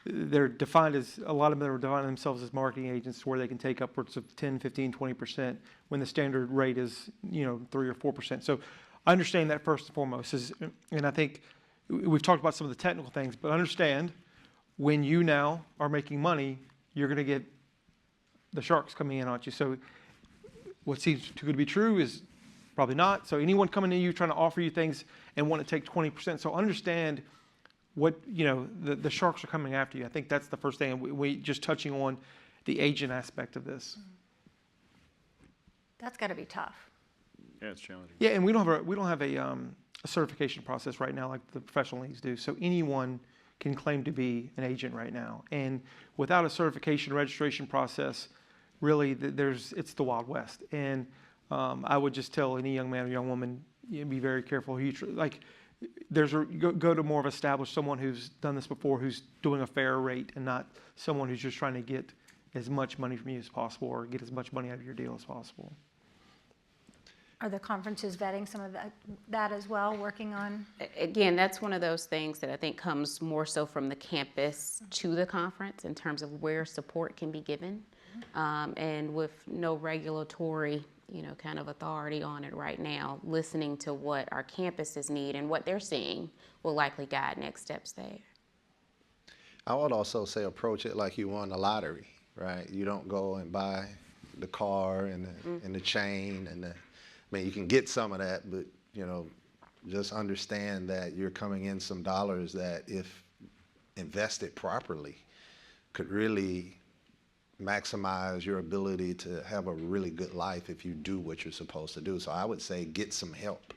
they're defined as, a lot of them are defining themselves as marketing agents, where they can take upwards of 10, 15, 20% when the standard rate is 3 or 4%. So I understand that first and foremost, and I think we've talked about some of the technical things, but understand when you now are making money, you're going to get the sharks coming in on you. So what seems too good to be true is probably not. So anyone coming to you trying to offer you things and want to take 20%. So understand what, the sharks are coming after you. I think that's the first thing. We just touching on the agent aspect of this. That's got to be tough. Yeah, it's challenging. Yeah, and we don't have a certification process right now like the professional leagues do. So anyone can claim to be an agent right now. And without a certification registration process, really it's the Wild West. And I would just tell any young man or young woman, be very careful who you go to more of established, someone who's done this before, who's doing a fair rate, and not someone who's just trying to get as much money from you as possible or get as much money out of your deal as possible. Are the conferences vetting some of that as well, working on? Again, that's one of those things that I think comes more so from the campus to the conference in terms of where support can be given. And with no regulatory, kind of authority on it right now, listening to what our campuses need and what they're seeing will likely guide next steps there. I would also say approach it like you won the lottery, right? You don't go and buy the car and the chain and I mean, you can get some of that, but, you know, just understand that you're coming in some dollars that, if invested properly, could really maximize your ability to have a really good life if you do what you're supposed to do. So I would say get some help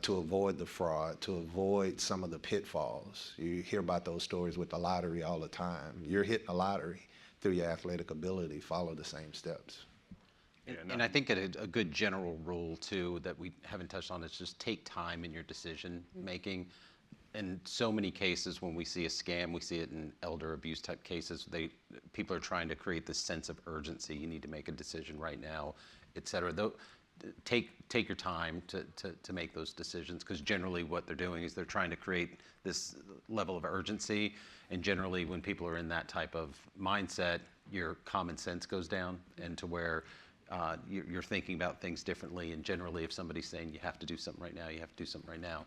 to avoid the fraud, to avoid some of the pitfalls. You hear about those stories with the lottery all the time. You're hitting a lottery through your athletic ability. Follow the same steps. And I think a good general rule too that we haven't touched on is just take time in your decision making. In so many cases, when we see a scam, we see it in elder abuse type cases. People are trying to create this sense of urgency. You need to make a decision right now, et cetera. Though, take your time to make those decisions, because generally what they're doing is they're trying to create this level of urgency. And generally, when people are in that type of mindset, your common sense goes down, and to where you're thinking about things differently. And generally, if somebody's saying you have to do something right now, you have to do something right now.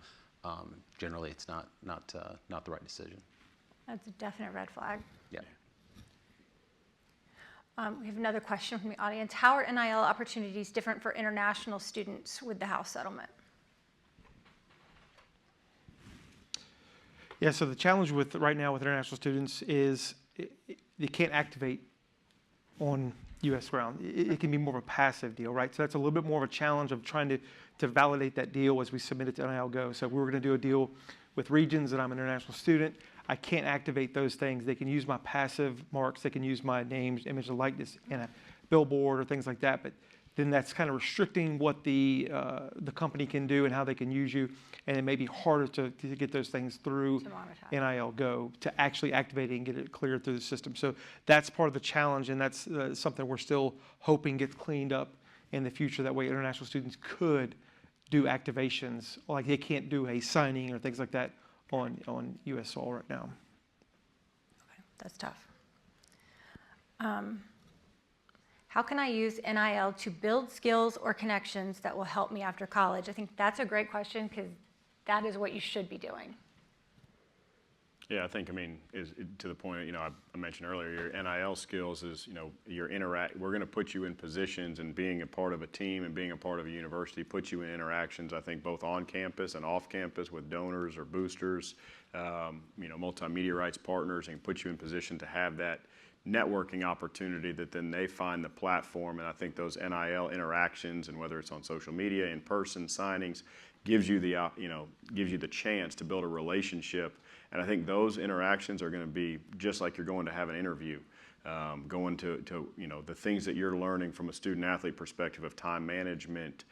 Generally, it's not the right decision. That's a definite red flag. Yeah. We have another question from the audience. How are NIL opportunities different for international students with the House settlement? Yeah, so the challenge right now with international students is you can't activate on U.S. ground. It can be more of a passive deal, right? So that's a little bit more of a challenge of trying to validate that deal as we submit it to NIL Go. So we were going to do a deal with regions that I'm an international student. I can't activate those things. They can use my passive marks. They can use my names, image, and likeness in a billboard or things like that. But then that's kind of restricting what the company can do and how they can use you. And it may be harder to get those things through NIL Go to actually activate it and get it cleared through the system. So that's part of the challenge, and that's something we're still hoping gets cleaned up in the future. That way international students could do activations, like they can't do a signing or things like that on U.S. soil right now. Okay, that's tough. How can I use NIL to build skills or connections that will help me after college? I think that's a great question, because that is what you should be doing. Yeah, I think, is to the point, I mentioned earlier, your NIL skills is, we're going to put you in positions, and being a part of a team and being a part of a university puts you in interactions, I think, both on campus and off campus with donors or boosters, multimedia rights partners, and puts you in position to have that networking opportunity that then they find the platform. And I think those NIL interactions, and whether it's on social media, in person, signings, gives you the chance to build a relationship. And I think those interactions are going to be just like you're going to have an interview, going to the things that you're learning from a student athlete perspective of time management,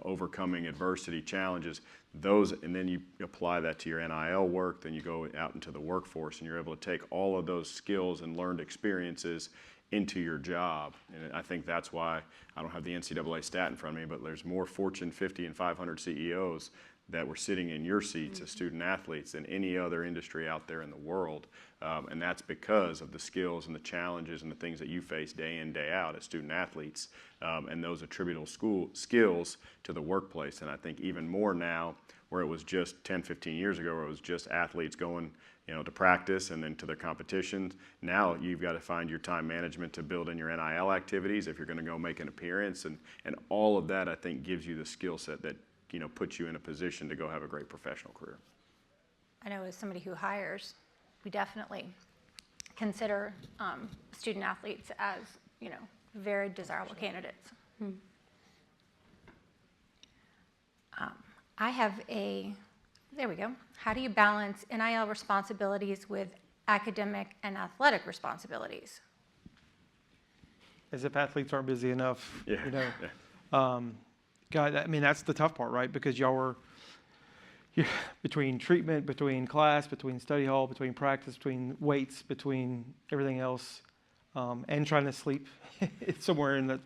overcoming adversity, challenges, those, and then you apply that to your NIL work. Then you go out into the workforce, and you're able to take all of those skills and learned experiences into your job. And I think that's why I don't have the NCAA stat in front of me, but there's more Fortune 50 and 500 CEOs that were sitting in your seats as student athletes than any other industry out there in the world. And that's because of the skills and the challenges and the things that you face day in, day out as student athletes, and those attributable skills to the workplace. And I think even more now, where it was just 10, 15 years ago, where it was just athletes going to practice and then to their competitions. Now you've got to find your time management to build in your NIL activities if you're going to go make an appearance. And all of that, I think, gives you the skill set that puts you in a position to go have a great professional career. I know as somebody who hires, we definitely consider student athletes as, very desirable candidates. I have there we go. How do you balance NIL responsibilities with academic and athletic responsibilities? As if athletes aren't busy enough, Yeah. God, that's the tough part, right? Because you're between treatment, between class, between study hall, between practice, between weights, between everything else, and trying to sleep somewhere in the,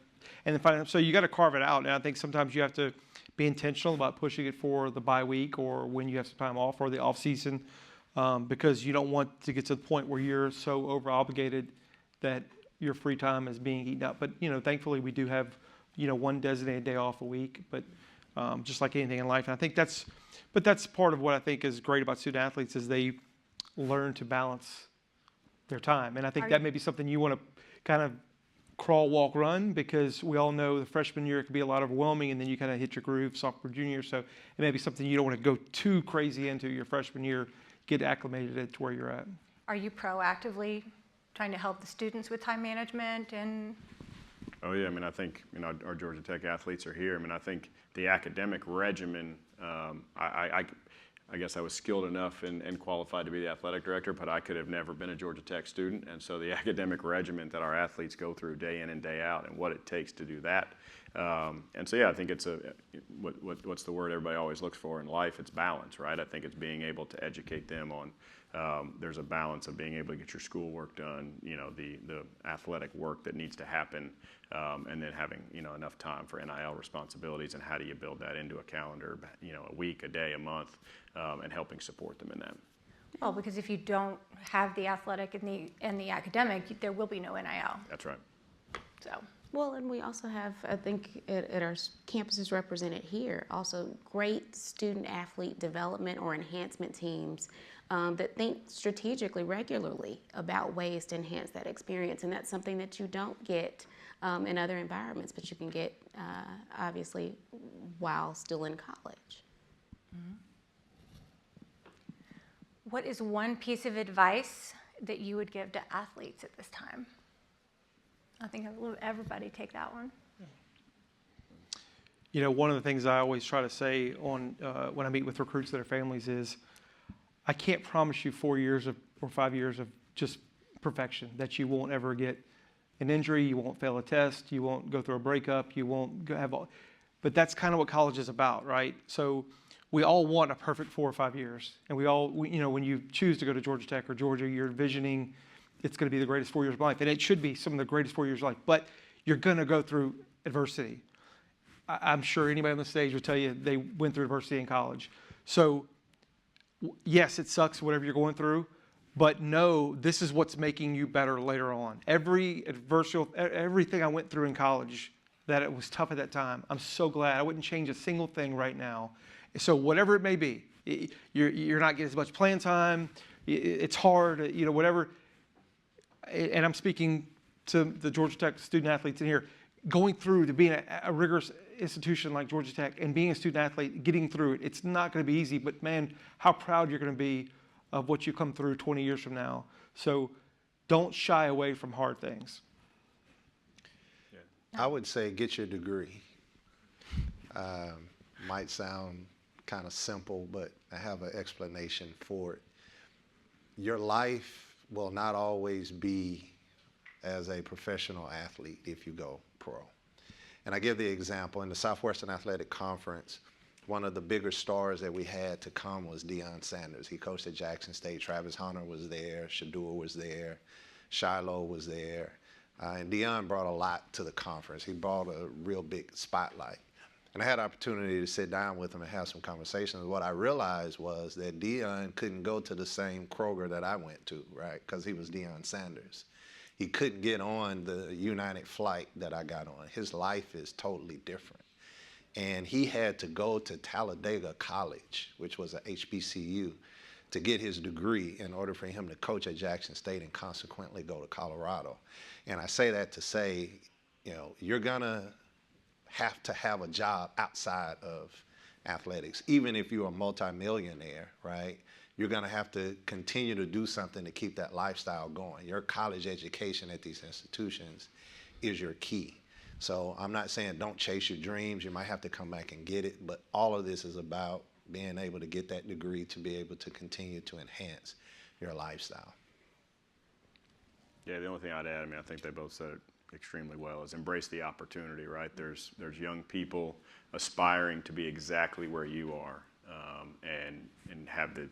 and then so you got to carve it out. And I think sometimes you have to be intentional about pushing it for the bye week or when you have some time off or the off season, because you don't want to get to the point where you're so over obligated that your free time is being eaten up. But thankfully we do have one designated day off a week, but just like anything in life. And I think that's part of what I think is great about student athletes is they learn to balance their time. And I think that may be something you want to kind of crawl, walk, run, because we all know the freshman year can be a lot overwhelming, and then you kind of hit your groove sophomore, junior. So it may be something you don't want to go too crazy into your freshman year. Get acclimated to where you're at. Are you proactively trying to help the students with time management and? Oh yeah, I mean, I think, you know, our Georgia Tech athletes are here. I mean, I think the academic regimen, I guess I was skilled enough and qualified to be the athletic director, but I could have never been a Georgia Tech student. And so the academic regimen that our athletes go through day in and day out, and what it takes to do that. And so yeah, I think it's what's the word everybody always looks for in life? It's balance, right? I think it's being able to educate them on there's a balance of being able to get your schoolwork done, you know, the athletic work that needs to happen, and then having, you know, enough time for NIL responsibilities, and how do you build that into a calendar, you know, a week, a day, a month, and helping support them in that. Well, because if you don't have the athletic and the academic, there will be no NIL. That's right. So. Well, and we also have, I think, at our campuses represented here, also great student athlete development or enhancement teams that think strategically, regularly about ways to enhance that experience. And that's something that you don't get in other environments, but you can get, obviously, while still in college. Mm-hmm. What is one piece of advice that you would give to athletes at this time? I think I'll let everybody take that one. You know, one of the things I always try to say on when I meet with recruits that are families is, I can't promise you 4 years or 5 years of just perfection, that you won't ever get an injury, you won't fail a test, you won't go through a breakup, you won't have all. But that's kind of what college is about, right? So we all want a perfect 4 or 5 years, and you know, when you choose to go to Georgia Tech or Georgia, you're envisioning it's going to be the greatest 4 years of life, and it should be some of the greatest 4 years of life. But you're going to go through adversity. I'm sure anybody on the stage will tell you they went through adversity in college. So yes, it sucks whatever you're going through, but no, this is what's making you better later on. Everything I went through in college, that it was tough at that time, I'm so glad. I wouldn't change a single thing right now. So whatever it may be, you're not getting as much playing time, it's hard, you know, whatever. And I'm speaking to the Georgia Tech student athletes in here, going through to being a rigorous institution like Georgia Tech and being a student athlete, getting through it. It's not going to be easy, but man, how proud you're going to be of what you come through 20 years from now. So don't shy away from hard things. Yeah. I would say get your degree. Might sound kind of simple, but I have an explanation for it. Your life will not always be as a professional athlete if you go pro. And I give the example, in the Southwestern Athletic Conference, one of the bigger stars that we had to come was Deion Sanders. He coached at Jackson State. Travis Hunter was there, Shador was there, Shiloh was there. And Deion brought a lot to the conference. He brought a real big spotlight. And I had the opportunity to sit down with him and have some conversations. What I realized was that Deion couldn't go to the same Kroger that I went to, right? Because he was Deion Sanders. He couldn't get on the United flight that I got on. His life is totally different. And he had to go to Talladega College, which was a HBCU, to get his degree in order for him to coach at Jackson State and consequently go to Colorado. And I say that to say, you know, you're gonna have to have a job outside of athletics. Even if you're a multimillionaire, right? You're gonna have to continue to do something to keep that lifestyle going. Your college education at these institutions is your key. So I'm not saying don't chase your dreams, you might have to come back and get it, but all of this is about being able to get that degree to be able to continue to enhance your lifestyle. Yeah, the only thing I'd add, I mean, I think they both said it extremely well, is embrace the opportunity, right? There's young people aspiring to be exactly where you are, and have the,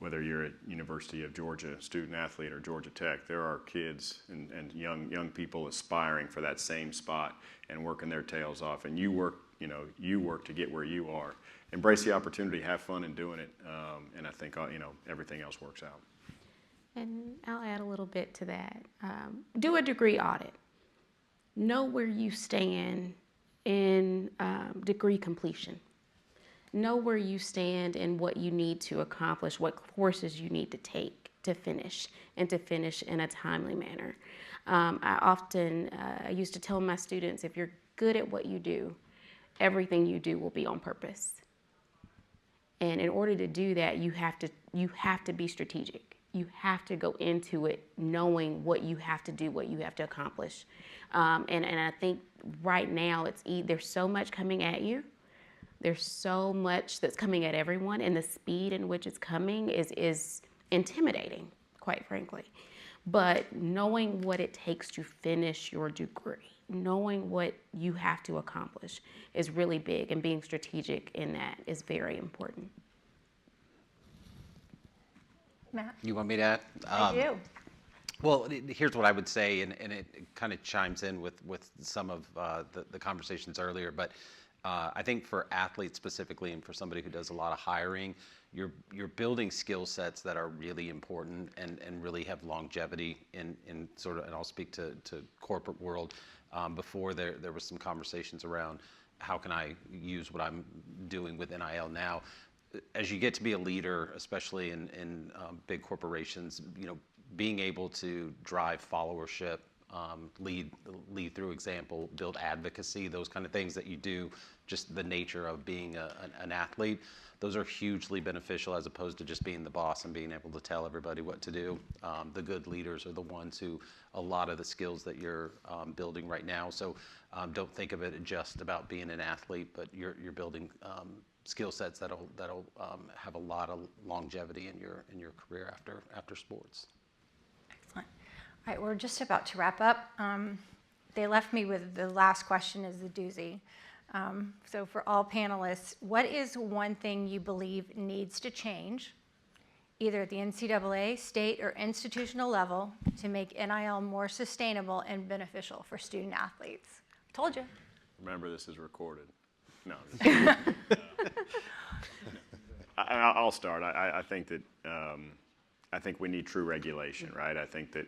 whether you're at University of Georgia student athlete or Georgia Tech, there are kids and young people aspiring for that same spot and working their tails off, and you work to get where you are. Embrace the opportunity, have fun in doing it, and I think everything else works out. And I'll add a little bit to that. Do a degree audit. Know where you stand in degree completion. Know where you stand in what you need to accomplish, what courses you need to take to finish, and to finish in a timely manner. I used to tell my students, if you're good at what you do, everything you do will be on purpose. And in order to do that, you have to be strategic. You have to go into it knowing what you have to do, what you have to accomplish. And I think right now there's so much coming at you. There's so much that's coming at everyone, and the speed in which it's coming is intimidating, quite frankly. But knowing what it takes to finish your degree, knowing what you have to accomplish is really big, and being strategic in that is very important. Matt? You want me to add? I do. Well, here's what I would say, and it kind of chimes in with some of the conversations earlier, but I think for athletes specifically, and for somebody who does a lot of hiring, you're building skill sets that are really important and really have longevity in sort of, and I'll speak to corporate world. Before there was some conversations around how can I use what I'm doing with NIL now. As you get to be a leader, especially in big corporations, being able to drive followership, lead through example, build advocacy, those kind of things that you do, just the nature of being an athlete, those are hugely beneficial as opposed to just being the boss and being able to tell everybody what to do. The good leaders are the ones who, a lot of the skills that you're building right now. So don't think of it just about being an athlete, but you're building skill sets that'll have a lot of longevity in your career after sports. Excellent. All right, we're just about to wrap up. They left me with the last question is the doozy. So for all panelists, what is one thing you believe needs to change, either at the NCAA, state, or institutional level, to make NIL more sustainable and beneficial for student athletes? Told you. Remember, this is recorded. No. I'll start. I think that I think we need true regulation, right? I think that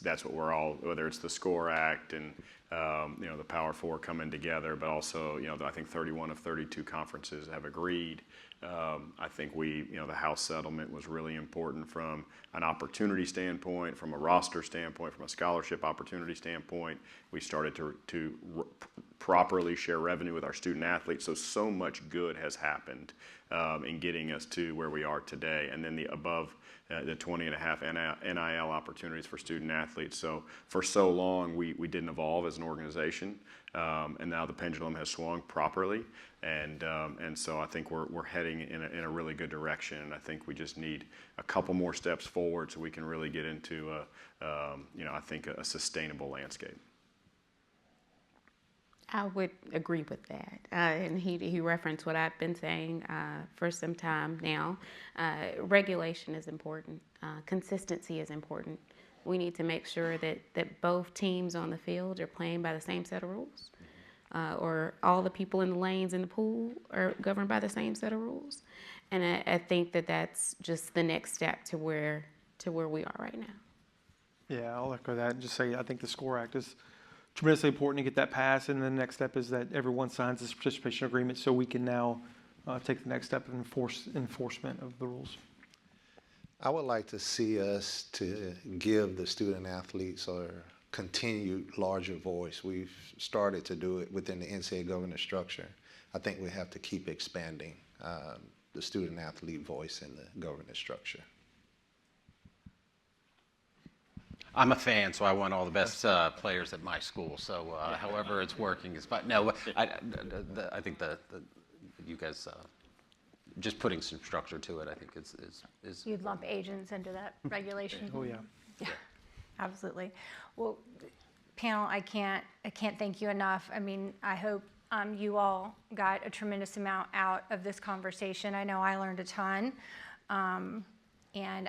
that's what we're all, whether it's the SCORE Act and the Power Four coming together, but also I think 31 of 32 conferences have agreed. I think the House settlement was really important from an opportunity standpoint, from a roster standpoint, from a scholarship opportunity standpoint. We started to properly share revenue with our student athletes. So much good has happened in getting us to where we are today. And then the 20.5 NIL opportunities for student athletes. So for so long, we didn't evolve as an organization, and now the pendulum has swung properly, and so I think we're heading in a really good direction. And I think we just need a couple more steps forward so we can really get into I think a sustainable landscape. I would agree with that. And he referenced what I've been saying for some time now. Regulation is important. Consistency is important. We need to make sure that both teams on the field are playing by the same set of rules, or all the people in the lanes in the pool are governed by the same set of rules. And I think that's just the next step to where we are right now. Yeah, I'll echo that and just say I think the SCORE Act is tremendously important to get that passed, and the next step is that everyone signs this participation agreement so we can now take the next step of enforcement of the rules. I would like to see us to give the student athletes a continued larger voice. We've started to do it within the NCAA governance structure. I think we have to keep expanding the student athlete voice in the governance structure. I'm a fan, so I want all the best players at my school. So however it's working is fine. No, I think you guys just putting some structure to it, I think is. You'd lump agents into that regulation. Oh yeah. Yeah, absolutely. Well, panel, I can't thank you enough. I mean, I hope you all got a tremendous amount out of this conversation. I know I learned a ton, and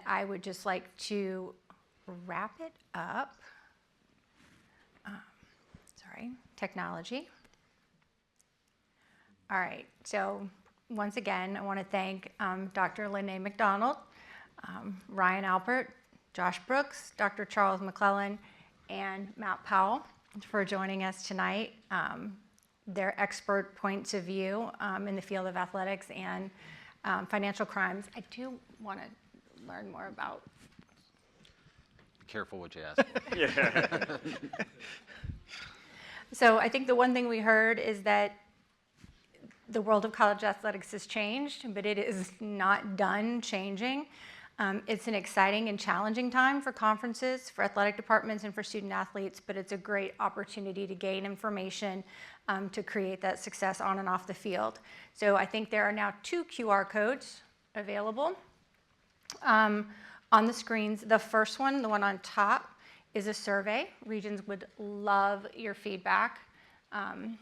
I would just like to wrap it up. Sorry, technology. All right, so once again, I want to thank Dr. Lene McDonald, Ryan Alpert, Josh Brooks, Dr. Charles McClellan, and Matt Powell for joining us tonight. Their expert points of view in the field of athletics and financial crimes. I do want to learn more about careful what you ask for. So I think the one thing we heard is that the world of college athletics has changed, but it is not done changing. It's an exciting and challenging time for conferences, for athletic departments, and for student athletes, but it's a great opportunity to gain information to create that success on and off the field. So I think there are now 2 QR codes available on the screens. The first one, the one on top, is a survey. Regions would love your feedback. I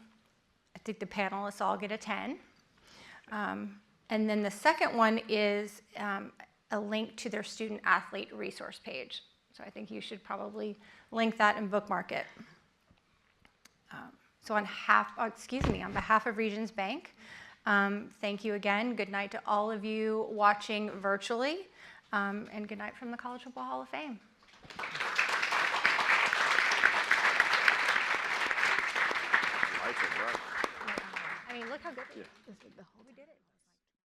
think the panelists all get a 10. And then the second one is a link to their student athlete resource page. So I think you should probably link that and bookmark it. So on behalf of Regions Bank, thank you again. Good night to all of you watching virtually, and good night from the College Football Hall of Fame. I mean, look how good we did it.